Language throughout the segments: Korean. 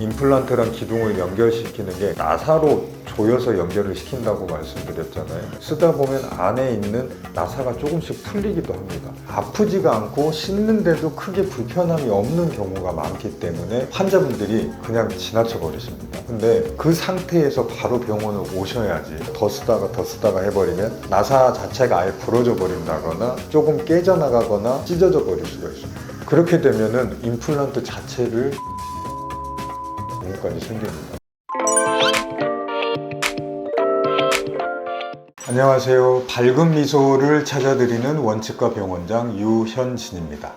임플란트랑 기둥을 연결시키는 게 나사로 조여서 연결을 시킨다고 말씀드렸잖아요. 쓰다 보면 안에 있는 나사가 조금씩 풀리기도 합니다. 아프지가 않고 씻는데도 크게 불편함이 없는 경우가 많기 때문에 환자분들이 그냥 지나쳐 버리십니다. 근데 그 상태에서 바로 병원을 오셔야지 더 쓰다가 해버리면 나사 자체가 아예 부러져 버린다거나 조금 깨져나가거나 찢어져 버릴 수가 있습니다. 그렇게 되면은 임플란트 자체를 까지 생깁니다. 안녕하세요. 밝은 미소를 찾아드리는 원치과 병원장 유현진입니다.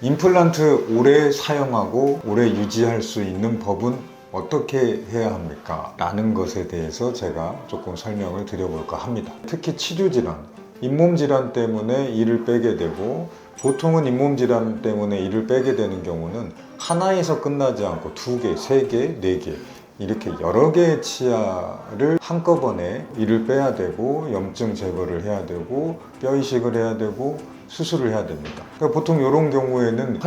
임플란트 오래 사용하고 오래 유지할 수 있는 법은 어떻게 해야 합니까? 라는 것에 대해서 제가 조금 설명을 드려볼까 합니다. 특히 치주질환, 잇몸질환 때문에 이를 빼게 되고 보통은 잇몸질환 때문에 이를 빼게 되는 경우는 하나에서 끝나지 않고 2개, 3개, 4개 이렇게 여러 개의 치아를 한꺼번에 이를 빼야 되고 염증 제거를 해야 되고 뼈 이식을 해야 되고 수술을 해야 됩니다. 그러니까 보통 이런 경우에는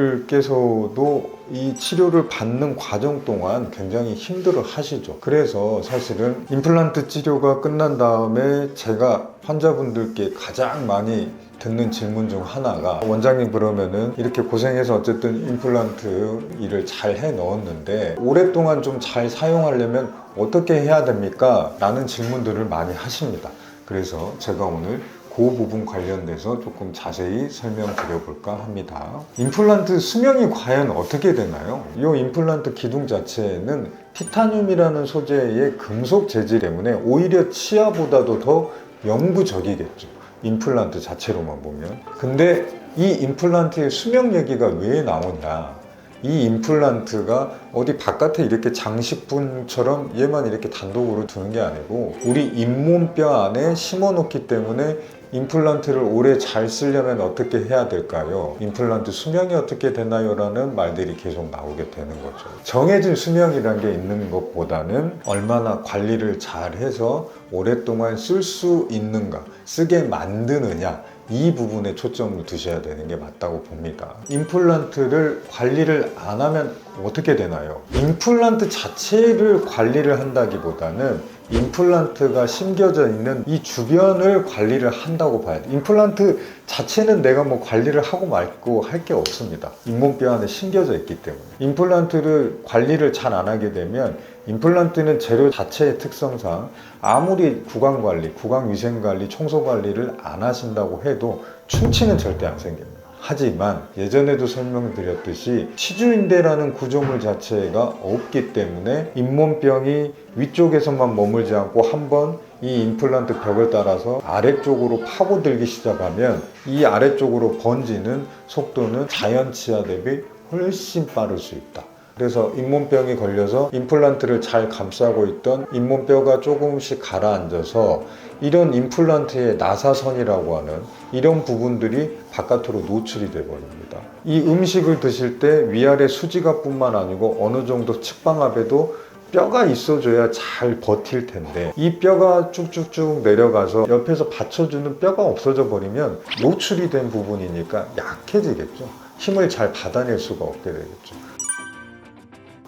환자분들께서도 이 치료를 받는 과정 동안 굉장히 힘들어 하시죠. 그래서 사실은 임플란트 치료가 끝난 다음에 제가 환자분들께 가장 많이 듣는 질문 중 하나가 원장님 그러면은 이렇게 고생해서 어쨌든 임플란트 일을 잘 해 넣었는데 오랫동안 좀 잘 사용하려면 어떻게 해야 됩니까? 라는 질문들을 많이 하십니다. 그래서 제가 오늘 그 부분 관련돼서 조금 자세히 설명드려볼까 합니다. 임플란트 수명이 과연 어떻게 되나요? 이 임플란트 기둥 자체는 티타늄이라는 소재의 금속 재질 때문에 오히려 치아보다도 더 영구적이겠죠. 임플란트 자체로만 보면. 근데 이 임플란트의 수명 얘기가 왜 나오냐? 이 임플란트가 어디 바깥에 이렇게 장식품처럼 얘만 이렇게 단독으로 두는 게 아니고 우리 잇몸뼈 안에 심어 놓기 때문에 임플란트를 오래 잘 쓰려면 어떻게 해야 될까요? 임플란트 수명이 어떻게 되나요? 라는 말들이 계속 나오게 되는 거죠. 정해진 수명이라는 게 있는 것보다는 얼마나 관리를 잘 해서 오랫동안 쓸 수 있는가, 쓰게 만드느냐 이 부분에 초점을 두셔야 되는 게 맞다고 봅니다. 임플란트를 관리를 안 하면 어떻게 되나요? 임플란트 자체를 관리를 한다기보다는 임플란트가 심겨져 있는 이 주변을 관리를 한다고 봐야 돼요. 임플란트 자체는 내가 뭐 관리를 하고 말고 할 게 없습니다. 잇몸뼈 안에 심겨져 있기 때문에. 임플란트를 관리를 잘 안 하게 되면 임플란트는 재료 자체의 특성상 아무리 구강관리, 구강위생관리, 청소관리를 안 하신다고 해도 충치는 절대 안 생깁니다. 하지만 예전에도 설명드렸듯이 치주인대라는 구조물 자체가 없기 때문에 잇몸병이 위쪽에서만 머물지 않고 한번 이 임플란트 벽을 따라서 아래쪽으로 파고들기 시작하면 이 아래쪽으로 번지는 속도는 자연 치아 대비 훨씬 빠를 수 있다. 그래서 잇몸병이 걸려서 임플란트를 잘 감싸고 있던 잇몸뼈가 조금씩 가라앉아서 이런 임플란트의 나사선이라고 하는 이런 부분들이 바깥으로 노출이 돼 버립니다. 이 음식을 드실 때 위아래 수지가 뿐만 아니고 어느 정도 측방압에도 뼈가 있어줘야 잘 버틸 텐데 이 뼈가 쭉쭉쭉 내려가서 옆에서 받쳐주는 뼈가 없어져 버리면 노출이 된 부분이니까 약해지겠죠. 힘을 잘 받아낼 수가 없게 되겠죠.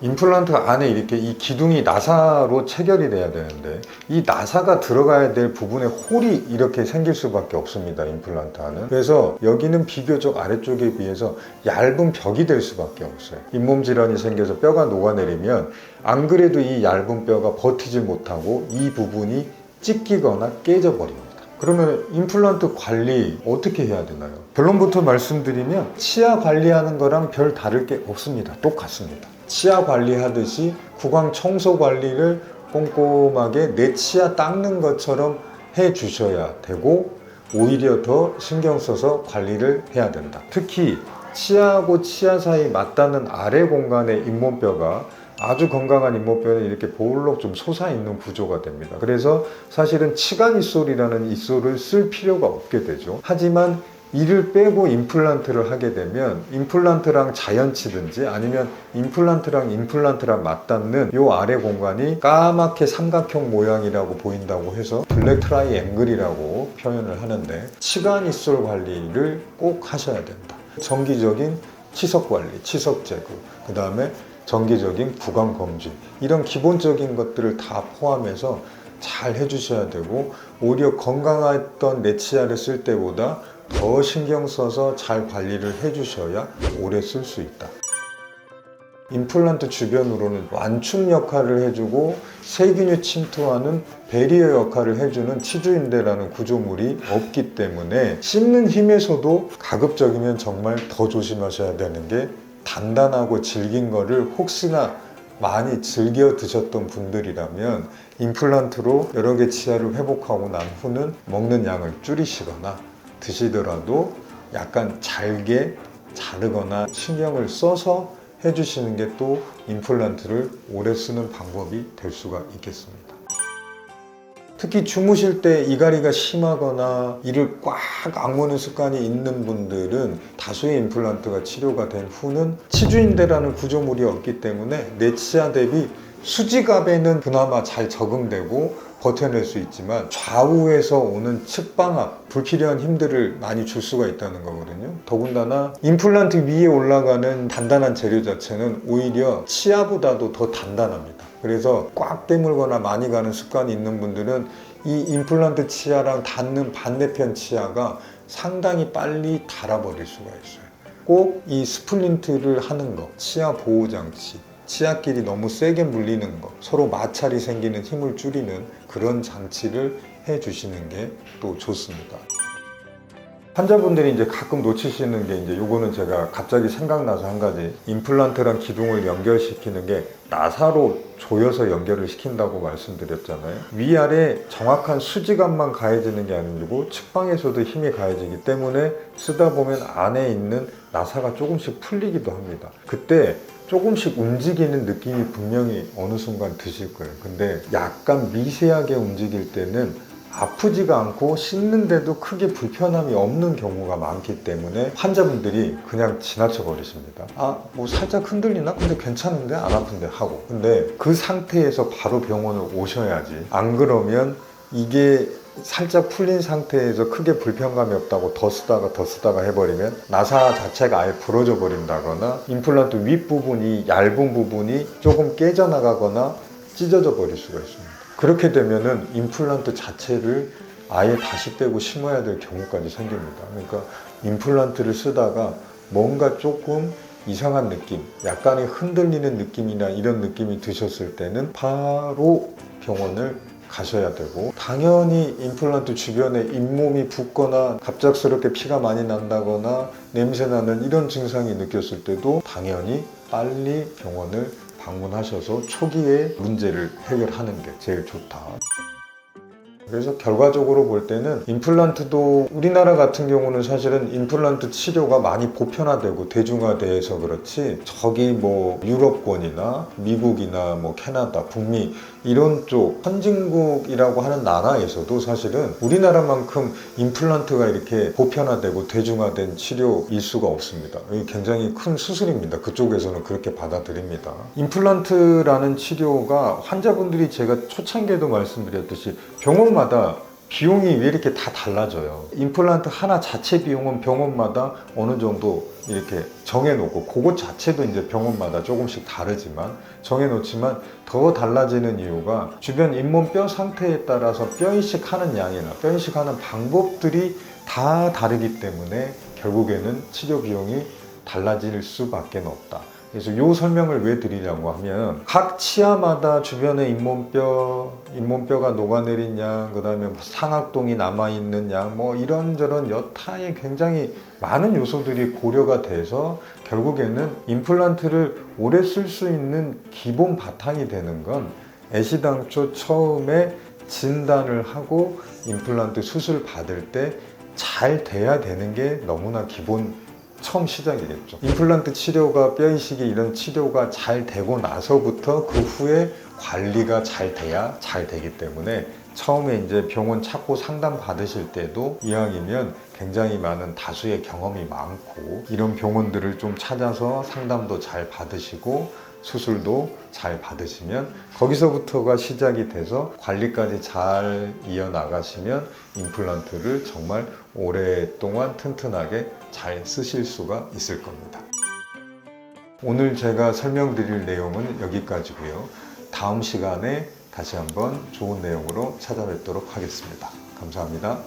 임플란트 안에 이렇게 이 기둥이 나사로 체결이 돼야 되는데 이 나사가 들어가야 될 부분에 홀이 이렇게 생길 수밖에 없습니다. 임플란트 안은. 그래서 여기는 비교적 아래쪽에 비해서 얇은 벽이 될 수밖에 없어요. 잇몸 질환이 생겨서 뼈가 녹아내리면 안 그래도 이 얇은 뼈가 버티지 못하고 이 부분이 찢기거나 깨져버립니다. 그러면 임플란트 관리 어떻게 해야 되나요? 결론부터 말씀드리면 치아 관리하는 거랑 별 다를 게 없습니다. 똑같습니다. 치아 관리하듯이 구강 청소 관리를 꼼꼼하게 내 치아 닦는 것처럼 해 주셔야 되고 오히려 더 신경 써서 관리를 해야 된다. 특히 치아하고 치아 사이 맞닿는 아래 공간의 잇몸뼈가 아주 건강한 잇몸뼈는 이렇게 볼록 좀 솟아있는 구조가 됩니다. 그래서 사실은 치간 입술이라는 입술을 쓸 필요가 없게 되죠. 하지만 이를 빼고 임플란트를 하게 되면 임플란트랑 자연치든지 아니면 임플란트랑 맞닿는 이 아래 공간이 까맣게 삼각형 모양이라고 보인다고 해서 블랙 트라이앵글이라고 표현을 하는데 치간 입술 관리를 꼭 하셔야 된다. 정기적인 치석 관리, 치석 제거, 그 다음에 정기적인 구강 검진, 이런 기본적인 것들을 다 포함해서 잘 해주셔야 되고, 오히려 건강했던 내 치아를 쓸 때보다 더 신경 써서 잘 관리를 해주셔야 오래 쓸 수 있다. 임플란트 주변으로는 완충 역할을 해주고 세균이 침투하는 배리어 역할을 해주는 치주인대라는 구조물이 없기 때문에 씹는 힘에서도 가급적이면 정말 더 조심하셔야 되는 게, 단단하고 질긴 거를 혹시나 많이 즐겨 드셨던 분들이라면 임플란트로 여러 개 치아를 회복하고 난 후는 먹는 양을 줄이시거나, 드시더라도 약간 잘게 자르거나 신경을 써서 해주시는 게 또 임플란트를 오래 쓰는 방법이 될 수가 있겠습니다. 특히 주무실 때 이갈이가 심하거나 이를 꽉 악무는 습관이 있는 분들은 다수의 임플란트가 치료가 된 후는 치주인대라는 구조물이 없기 때문에 내 치아 대비 수지갑에는 그나마 잘 적응되고 버텨낼 수 있지만 좌우에서 오는 측방압, 불필요한 힘들을 많이 줄 수가 있다는 거거든요. 더군다나 임플란트 위에 올라가는 단단한 재료 자체는 오히려 치아보다도 더 단단합니다. 그래서 꽉 깨물거나 많이 가는 습관이 있는 분들은 이 임플란트 치아랑 닿는 반대편 치아가 상당히 빨리 닳아버릴 수가 있어요. 꼭 이 스플린트를 하는 거, 치아 보호 장치, 치아끼리 너무 세게 물리는 거, 서로 마찰이 생기는 힘을 줄이는 그런 장치를 해주시는 게 또 좋습니다. 환자분들이 이제 가끔 놓치시는 게, 이제 요거는 제가 갑자기 생각나서 한 가지, 임플란트랑 기둥을 연결시키는 게 나사로 조여서 연결을 시킨다고 말씀드렸잖아요. 위아래 정확한 수지감만 가해지는 게 아니고 측방에서도 힘이 가해지기 때문에 쓰다 보면 안에 있는 나사가 조금씩 풀리기도 합니다. 그때 조금씩 움직이는 느낌이 분명히 어느 순간 드실 거예요. 근데 약간 미세하게 움직일 때는 아프지가 않고 씹는데도 크게 불편함이 없는 경우가 많기 때문에 환자분들이 그냥 지나쳐 버리십니다. 뭐 살짝 흔들리나? 근데 괜찮은데? 안 아픈데? 하고. 근데 그 상태에서 바로 병원을 오셔야지. 안 그러면 이게 살짝 풀린 상태에서 크게 불편감이 없다고 더 쓰다가 해버리면 나사 자체가 아예 부러져 버린다거나 임플란트 윗부분이, 얇은 부분이 조금 깨져나가거나 찢어져 버릴 수가 있습니다. 그렇게 되면은 임플란트 자체를 아예 다시 떼고 심어야 될 경우까지 생깁니다. 그러니까 임플란트를 쓰다가 뭔가 조금 이상한 느낌, 약간의 흔들리는 느낌이나 이런 느낌이 드셨을 때는 바로 병원을 가셔야 되고, 당연히 임플란트 주변에 잇몸이 붓거나 갑작스럽게 피가 많이 난다거나 냄새나는 이런 증상이 느꼈을 때도 당연히 빨리 병원을 방문하셔서 초기에 문제를 해결하는 게 제일 좋다. 그래서 결과적으로 볼 때는 임플란트도 우리나라 같은 경우는 사실은 임플란트 치료가 많이 보편화되고 대중화돼서 그렇지, 저기 뭐 유럽권이나 미국이나 뭐 캐나다, 북미 이런 쪽 선진국이라고 하는 나라에서도 사실은 우리나라만큼 임플란트가 이렇게 보편화되고 대중화된 치료일 수가 없습니다. 이게 굉장히 큰 수술입니다. 그쪽에서는 그렇게 받아들입니다. 임플란트라는 치료가 환자분들이, 제가 초창기에도 말씀드렸듯이 병원마다 비용이 왜 이렇게 다 달라져요. 임플란트 하나 자체 비용은 병원마다 어느 정도 이렇게 정해놓고, 그것 자체도 이제 병원마다 조금씩 다르지만 정해놓지만, 더 달라지는 이유가 주변 잇몸 뼈 상태에 따라서 뼈 이식하는 양이나 뼈 이식하는 방법들이 다 다르기 때문에 결국에는 치료 비용이 달라질 수밖에 없다. 그래서 이 설명을 왜 드리냐고 하면, 각 치아마다 주변에 잇몸뼈가 녹아내린 양, 그 다음에 상악동이 남아있는 양, 뭐 이런저런 여타의 굉장히 많은 요소들이 고려가 돼서 결국에는 임플란트를 오래 쓸 수 있는 기본 바탕이 되는 건, 애시당초 처음에 진단을 하고 임플란트 수술 받을 때 잘 돼야 되는 게 너무나 기본, 처음 시작이겠죠. 임플란트 치료가, 뼈 이식이 이런 치료가 잘 되고 나서부터 그 후에 관리가 잘 돼야 잘 되기 때문에, 처음에 이제 병원 찾고 상담 받으실 때도 이왕이면 굉장히 많은 다수의 경험이 많고 이런 병원들을 좀 찾아서 상담도 잘 받으시고 수술도 잘 받으시면, 거기서부터가 시작이 돼서 관리까지 잘 이어나가시면 임플란트를 정말 오랫동안 튼튼하게 잘 쓰실 수가 있을 겁니다. 오늘 제가 설명드릴 내용은 여기까지고요. 다음 시간에 다시 한번 좋은 내용으로 찾아뵙도록 하겠습니다. 감사합니다.